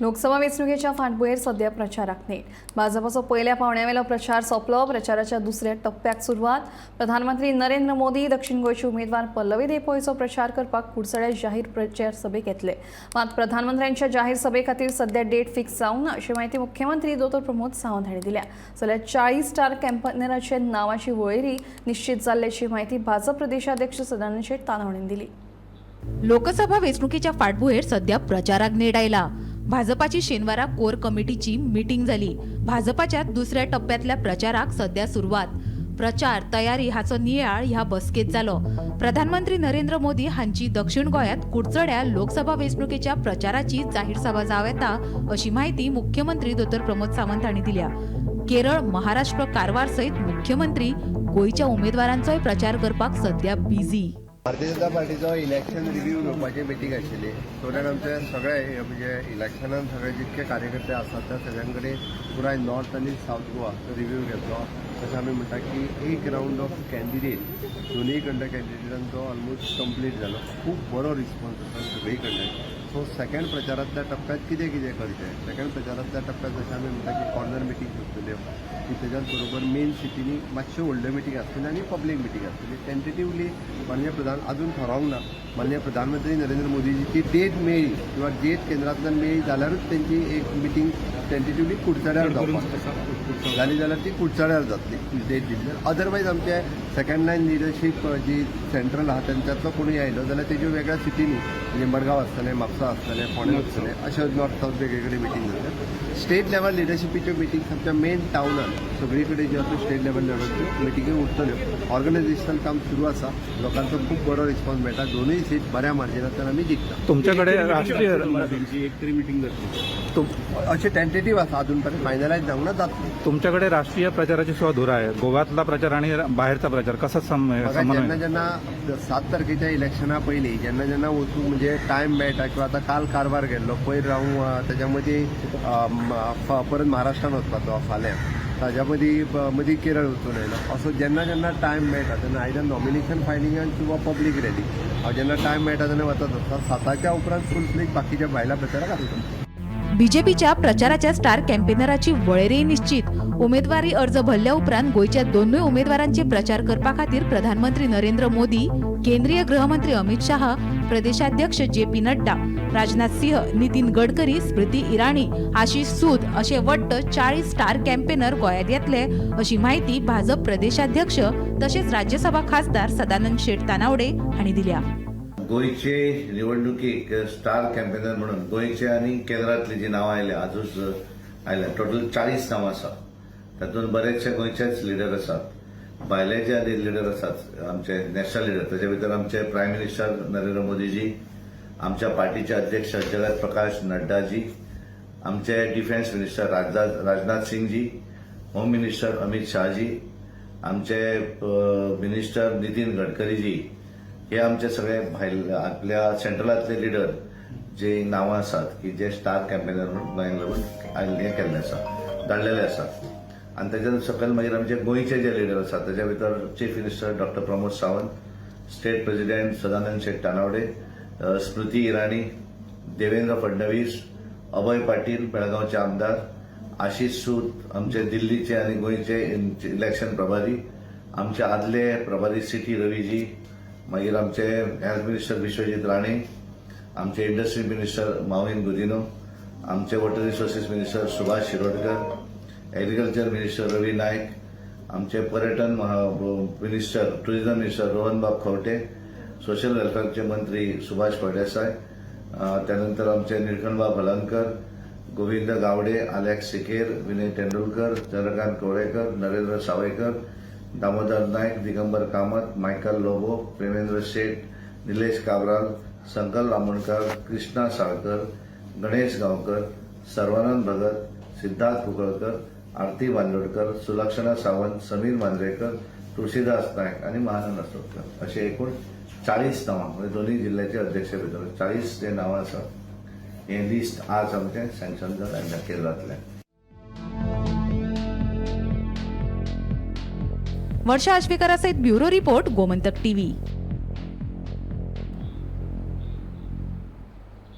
लोकसभा वेंचणुकेच्या फाटभुंयेर सध्या प्रचाराक नेट। भाजपाचो पहिल्या पावण्यावेलो प्रचार सोंपलो। प्रचाराच्या दुसऱ्या टप्प्याक सुरवात। प्रधानमंत्री नरेंद्र मोदी दक्षिण गोंयचे उमेदवार पल्लवी देसाईचो प्रचार करपाक कुडचड्या जाहीर प्रचार सभेक येतले। मात प्रधानमंत्र्यांच्या जाहीर सभे खातीर सध्या डेट फिक्स जावंक ना अशी माहिती मुख्यमंत्री डॉ. प्रमोद सावंत हांणी दिल्या। जाल्यार 40 स्टार कॅम्पेनरांच्या नांवांची वळेरी निश्चित जाल्ल्याची माहिती भाजप प्रदेशाध्यक्ष सदानंद शेट तानावडे हांणी दिली। लोकसभा वेंचणुकेच्या फाटभुंयेर सध्या प्रचाराक नेट आयला। भाजपाची शेनवारा कोर कमिटीची मीटिंग जाली। भाजपाच्या दुसऱ्या टप्प्यातल्या प्रचाराक सध्या सुरवात। प्रचार तयारी हाचो नियाळ ह्या बसकेत जालो। प्रधानमंत्री नरेंद्र मोदी हांची दक्षिण गोंयांत कुडचड्या लोकसभा वेंचणुकेच्या प्रचाराची जाहीर सभा जावं येता अशी माहिती मुख्यमंत्री डॉ. प्रमोद सावंत हांणी दिल्या। केरळ, महाराष्ट्र, कारवार सयत मुख्यमंत्री गोंयच्या उमेदवारांचोय प्रचार करपाक सध्या busy. Bharatiya Janata पार्टीचो election review घेवपाची मिटींग आशिल्ली। तोंडान आमचे सगळे म्हणजे इलेक्शनान सगळे जितके कार्यकर्ते आसात त्या सगळ्यां कडेन पुराय नॉर्थ आनी सावथ गोवा रिव्ह्यू घेतलो। तशें आमी म्हणटा की एक राउंड ऑफ कॅन्डिडेट दोनूय कडल्या कॅन्डिडेटांचो ऑलमोस्ट कंप्लीट जालो। खूब बरो रिस्पॉन्स आसा सगळी कडल्यान। सो सेकंड प्रचारांतल्या टप्प्यात कितें करचें, सेकंड प्रचारांतल्या टप्प्यात जशें आमी म्हणटा की कॉर्नर मिटींग घेतल्यो की तेच्याच बरोबर मेन सिटीनी मातश्यो व्हडल्यो मिटींग आसतल्यो आनी पब्लीक मिटींग आसतली। टेंटेटिवली माननीय प्रधान अजून थारावंक ना। माननीय प्रधानमंत्री नरेंद्र मोदीची डेट मेळ्ळी किंवा डेट केंद्रांतल्यान मेळ्ळी जाल्यारूच तेंची एक मिटींग टेंटेटिवली कुडचड्यार जावपाक जाली जाल्यार ती कुडचड्यार जातली डेट दिली जाल्यार। अदरवायज आमचे सेकंड लायन लिडरशीप जी सेंट्रल आहा तेंच्यांतलो कोणूय आयलो जाल्यार तेज्यो वेगळ्या सिटीनी म्हणजे मडगांव आसतलें, म्हापसा आसतलें, फोंडें आसतलें, अशे नॉर्थ सावथ वेगळे कडेन मिटींग जातले। स्टेट लेवल लिडरशिपीच्यो मिटींग आमच्या मेन टाउनान सगळी कडेन ज्यो आसा स्टेट लेवल लेवलच्यो मिटींगी उरतल्यो। ऑर्गनायझेशनल काम सुरू आसा। लोकांचो खूब बरो रिस्पॉन्स मेळटा। दोनूय सीट बऱ्या मार्जिनांतल्यान आमी जिखता। तुमच्याकडे राष्ट्रीय एक तरी मिटींग जातली अशें टेंटेटिव्ह आसा। अजून पर्यंत फायनलायज जावंक ना जातली। तुमच्याकडे राष्ट्रीय प्रचाराची सुद्धा धुरा आहे। गोव्यातला प्रचार आणि बाहेरचा प्रचार कसा जेन्ना जेन्ना 7 तारखेच्या इलेक्शना पयलीं जेन्ना वचून म्हणजे टायम मेळटा किंवा आतां काल कारवार गेल्लो पयर रावूंक तेच्या मदीं परत महाराष्ट्रान वचपाचो फाल्यां ताज्या मदीं केरळ वचून आयलो। असो जेन्ना टायम मेळटा तेन्ना आयदर नॉमिनेशन फायलिंगान किंवा पब्लीक रॅली हांव जेन्ना टायम मेळटा तेन्ना वचत आसता। 7च्या उपरांत फुल प्लेग बाकीच्या भायल्या प्रचाराक आसता। बीजेपीच्या प्रचाराच्या स्टार कॅम्पेनराची वळेरी निश्चित। उमेदवारी अर्ज भरल्या उपरांत गोयच्या दोनूय उमेदवारांचे प्रचार करपा खातीर प्रधानमंत्री नरेंद्र मोदी, केंद्रीय गृहमंत्री अमित शाह, प्रदेशाध्यक्ष जे.पी. नड्डा, राजनाथ सिंह, नितीन गडकरी, स्मृती इराणी, आशिष सूद असे वट्ट 40 स्टार कॅम्पेनर गोंयांत येतले अशी माहिती भाजप प्रदेशाध्यक्ष तसेच राज्यसभा खासदार सदानंद शेट तानावडे हांणी दिल्या। गोयचे निवडणुकीक स्टार कॅम्पेनर म्हणून गोयचे आणि केंद्रातली जी नांवां आयल्या आजूच आयल्या टोटल 40 नांवां आसा। तातूंत बरेचशे गोंयचेच लिडर आसात, भायले आनी लिडर आसात आमचे नॅशनल लिडर। ताचे भितर आमचे प्रायम मिनिस्टर नरेंद्र मोदीजी, आमच्या पार्टीचे अध्यक्ष जगत प्रकाश नड्डाजी, आमचे defence minister Rajnath Singhji, home minister Amit Shahaji, आमचे मिनिस्टर नितीन गडकरीजी, हे आमचे सगळे भायले आपल्या सेंट्रलांतले लिडर जे नांवां आसात की जे स्टार कॅम्पेनर म्हणून गोंयांक लागून हें केल्ले आसा, धाडलेले आसात। आनी तेच्या सकयल मागीर आमचे गोंयचे जे लिडर आसात ताच्या भितर चीफ मिनिस्टर डॉ. प्रमोद सावंत, स्टेट प्रेसिडेंट सदानंद शेट तानावडे, स्मृती इराणी, देवेंद्र फडणवीस, अभय पाटील बेळगांवचे आमदार, आशिष सूद आमचे दिल्लीचे आणि गोंयचे इलेक्शन प्रभारी, आमचे आदले प्रभारी सिटी रवीजी, मागीर आमचे हेल्थ मिनिस्टर विश्वजीत राणे, आमचे इंडस्ट्री मिनिस्टर माविन गुदिनो, आमचे water resources minister Subhash Shirodkar, agriculture minister Ravi Naik, आमचे पर्यटन मिनिस्टर टुरिझम मिनिस्टर रोहनबाब खवटे, सोशल वेलफेअरचे मंत्री सुभाष फळदेसाय, त्यानंतर आमचे निळकंठबाब हलनकर, गोविंद गावडे, अलेक्स सिकेर, विनय तेंडुलकर, चंद्रकांत कवळेकर, नरेंद्र सावयकर, दामोदर नायक, दिगंबर कामत, मायकल लोबो, प्रेमेंद्र शेठ, निलेश काब्राल, संकल रामणकर, कृष्णा साळकर, गणेश गांवकर, सर्वानंद भगत, सिद्धार्थ कुकळकर, आरती बांदोडकर, सुलक्षणा सावंत, समीर मांजरेकर, तुळशीदास नायक आणि महानंद असोदकर असे एकूण 40 नांवां म्हणजे दोन्ही जिल्ह्याचे अध्यक्ष भितर 40 जे नांवां आसात हे लिस्ट आज आमचे सँक्शन जालें केंद्रांतलें। वर्षा आश्वेकरा सहित ब्युरो रिपोर्ट गोमंतक टीव्ही।